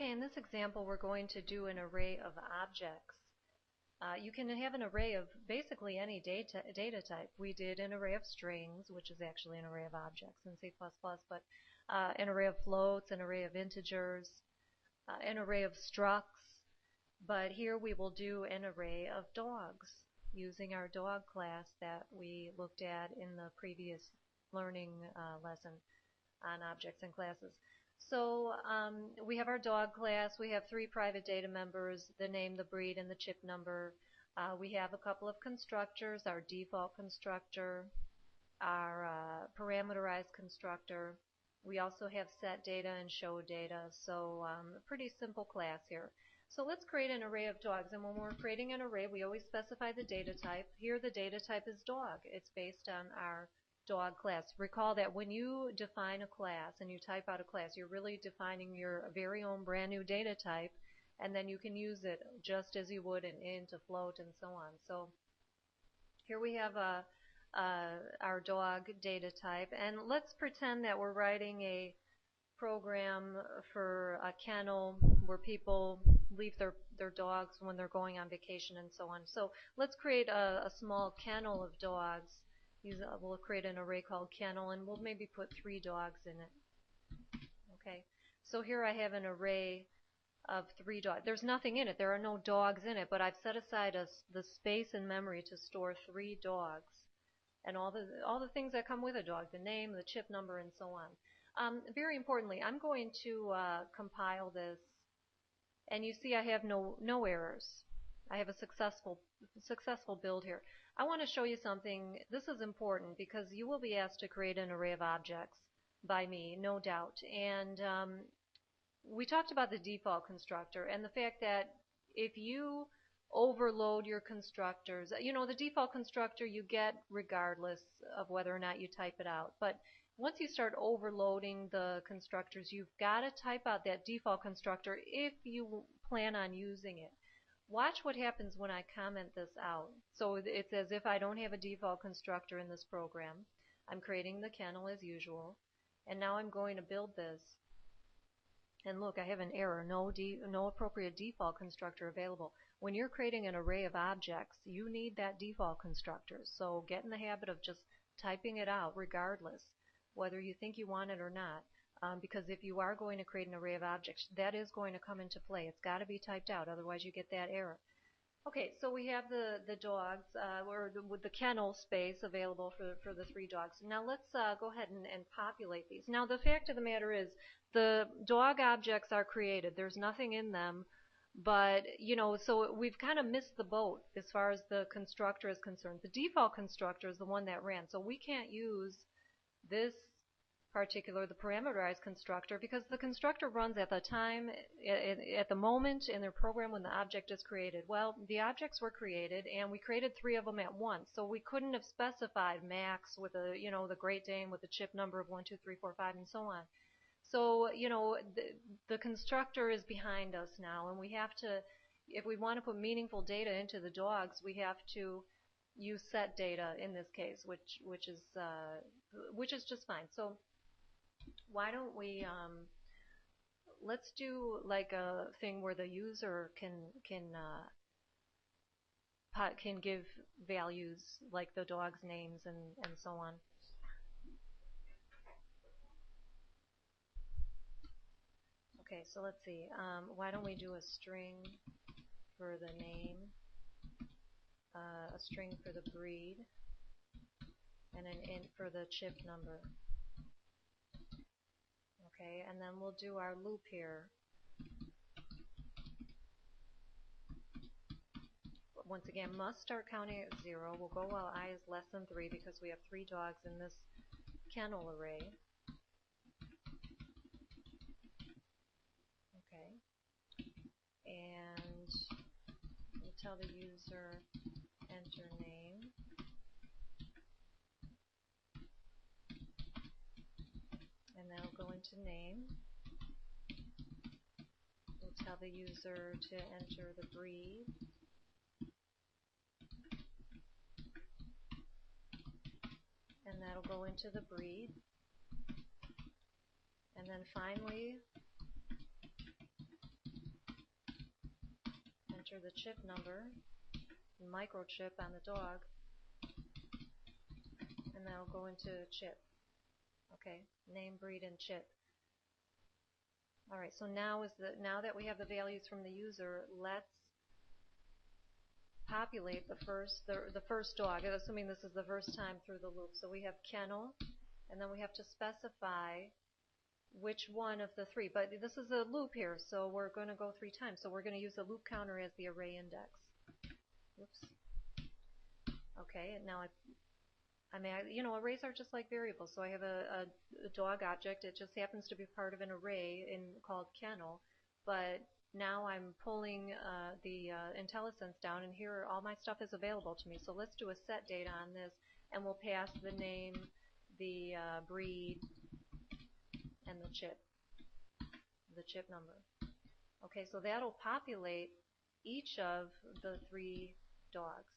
Okay, in this example we're going to do an array of objects. You can have an array of basically any data type. We did an array of strings, which is actually an array of objects in C++, but an array of floats, an array of integers, an array of structs. But here we will do an array of dogs using our dog class that we looked at in the previous learning lesson on objects and classes. So we have our dog class. We have 3 private data members, the name, the breed, and the chip number. We have a couple of constructors, our default constructor, our parameterized constructor. We also have set data and show data, so a pretty simple class here. So let's create an array of dogs, and when we're creating an array we always specify the data type. Here the data type is dog. It's based on our dog class. Recall that when you define a class and you type out a class, you're really defining your very own brand new data type, and then you can use it just as you would an int, a float, and so on. So here we have our dog data type, and let's pretend that we're writing a program for a kennel where people leave their dogs when they're going on vacation and so on. So let's create a small kennel of dogs. We'll create an array called kennel, and we'll maybe put 3 dogs in it. Okay, so here I have an array of 3 dogs. There's nothing in it. There are no dogs in it, but I've set aside the space in memory to store 3 dogs and all the things that come with a dog, the name, the chip number, and so on. Very importantly, I'm going to compile this, and you see I have no errors. I have a successful build here. I want to show you something. This is important because you will be asked to create an array of objects by me, no doubt. And we talked about the default constructor and the fact that if you overload your constructors, the default constructor you get regardless of whether or not you type it out. But once you start overloading the constructors, you've got to type out that default constructor if you plan on using it. Watch what happens when I comment this out. So it's as if I don't have a default constructor in this program. I'm creating the kennel as usual, and now I'm going to build this. And look, I have an error, no appropriate default constructor available. When you're creating an array of objects, you need that default constructor. So get in the habit of just typing it out regardless, whether you think you want it or not. Because if you are going to create an array of objects, that is going to come into play. It's got to be typed out, otherwise you get that error. Okay, so we have the dogs, with the kennel space available for the 3 dogs. Now let's go ahead and populate these. Now the fact of the matter is, the dog objects are created. There's nothing in them, but so we've kind of missed the boat as far as the constructor is concerned. The default constructor is the one that ran, so we can't use this the parameterized constructor, because the constructor runs at the time, at the moment in their program when the object is created. Well, the objects were created, and we created 3 of them at once, so we couldn't have specified Max with the Great Dane with the chip number of 1, 2, 3, 4, 5, and so on. So the constructor is behind us now, and we have to, if we want to put meaningful data into the dogs, we have to use set data in this case, which is just fine. So why don't we let's do like a thing where the user can give values like the dog's names and so on. Okay, so let's see. Why don't we do a string for the name, a string for the breed, and an int for the chip number. Okay, and then we'll do our loop here. Once again, must start counting at 0. We'll go while I is less than 3 because we have 3 dogs in this kennel array. Okay, and we'll tell the user enter name. And that'll go into name. We'll tell the user to enter the breed. And that'll go into the breed. And then finally, enter the chip number, microchip on the dog, and that'll go into chip. Okay, name, breed, and chip. Alright, so now that we have the values from the user, let's populate the first dog, assuming this is the first time through the loop. So we have kennel, and then we have to specify which one of the three. But this is a loop here, so we're going to go 3 times. So we're going to use the loop counter as the array index. Oops. Okay, and now arrays are just like variables. So I have a dog object. It just happens to be part of an array called kennel. But now I'm pulling the IntelliSense down, and here all my stuff is available to me. So let's do a set data on this, and we'll pass the name, the breed, and the chip number. Okay, so that'll populate each of the 3 dogs.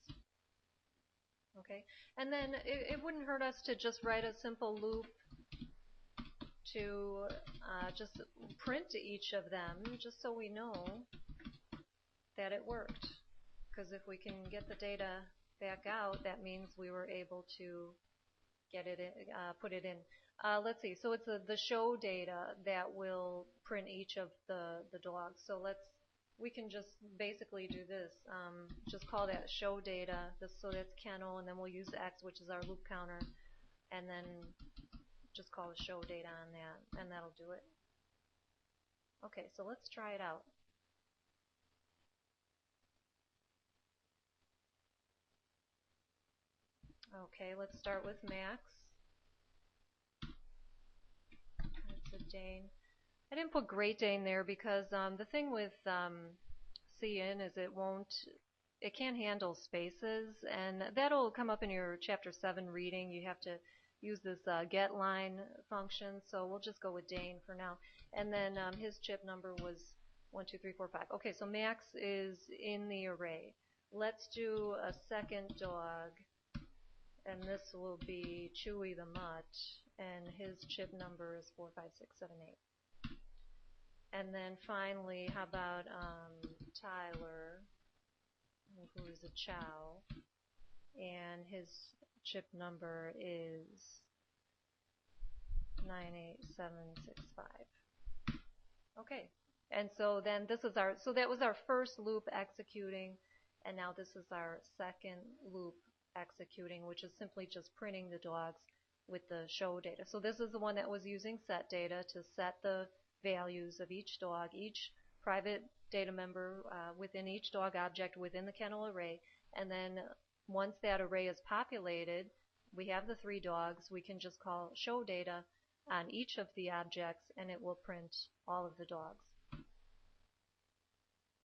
Okay, and then it wouldn't hurt us to just write a simple loop to just print each of them, just so we know that it worked. Because if we can get the data back out, that means we were able to get it in, put it in. Let's see. So it's the show data that will print each of the dogs. So we can just basically do this. Just call that show data. So that's kennel, and then we'll use X, which is our loop counter, and then just call the show data on that, and that'll do it. Okay, so let's try it out. Okay, let's start with Max. That's a Dane. I didn't put Great Dane there because the thing with CN is it can't handle spaces, and that'll come up in your Chapter 7 reading. You have to use this get line function, so we'll just go with Dane for now. And then his chip number was 1, 2, 3, 4, 5. Okay, so Max is in the array. Let's do a second dog, and this will be Chewy the Mutt, and his chip number is 4, 5, 6, 7, 8. And then finally, how about Tyler, who is a chow, and his chip number is 98765. Okay, and so then that was our first loop executing, and now this is our second loop executing, which is simply just printing the dogs with the show data. So this is the one that was using set data to set the values of each dog, each private data member within each dog object within the kennel array, and then once that array is populated, we have the 3 dogs, we can just call show data on each of the objects, and it will print all of the dogs.